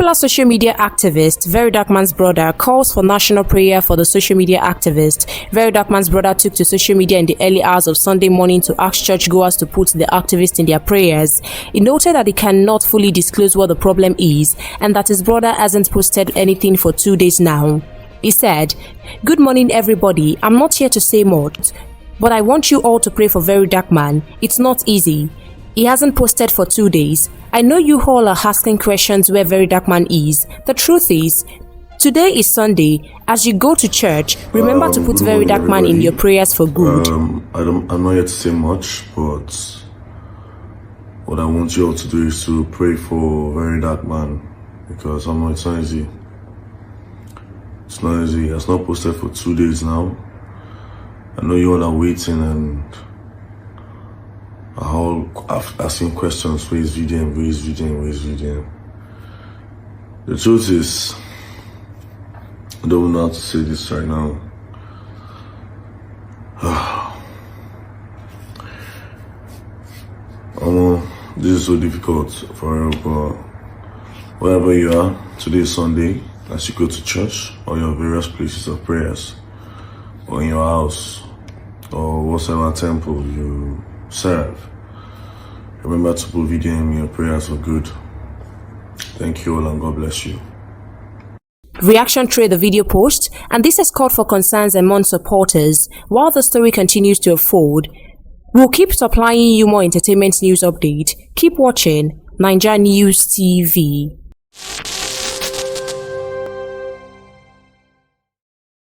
Popular social media activist Verydarkman's brother calls for national prayer for the social media activist. Verydarkman's brother took to social media in the early hours of Sunday morning to ask churchgoers to put the activist in their prayers. He noted that he cannot fully disclose what the problem is and that his brother hasn't posted anything for 2 days now. He said, "Good morning everybody, I'm not here to say much, but I want you all to pray for Verydarkman. It's not easy. He hasn't posted for 2 days. I know you all are asking questions where Verydarkman is. The truth is, today is Sunday. As you go to church, remember to put Verydarkman in your prayers for good." I'm not here to say much, but what I want you all to do is to pray for Verydarkman, because I know it's not easy. It's not easy. It's not posted for 2 days now. I know you all are waiting and I've asking questions. Where is VDM? Where is VDM? Where is VDM? The truth is, I don't know how to say this right now. This is so difficult for real, but wherever you are, today is Sunday, as you go to church or your various places of prayers, or in your house, or whatever temple you serve, remember to put VDM in your prayers for good. Thank you all and God bless you. Reaction thread the video post, and this has called for concerns among supporters. While the story continues to unfold, we'll keep supplying you more entertainment news update. Keep watching NaijaNews TV.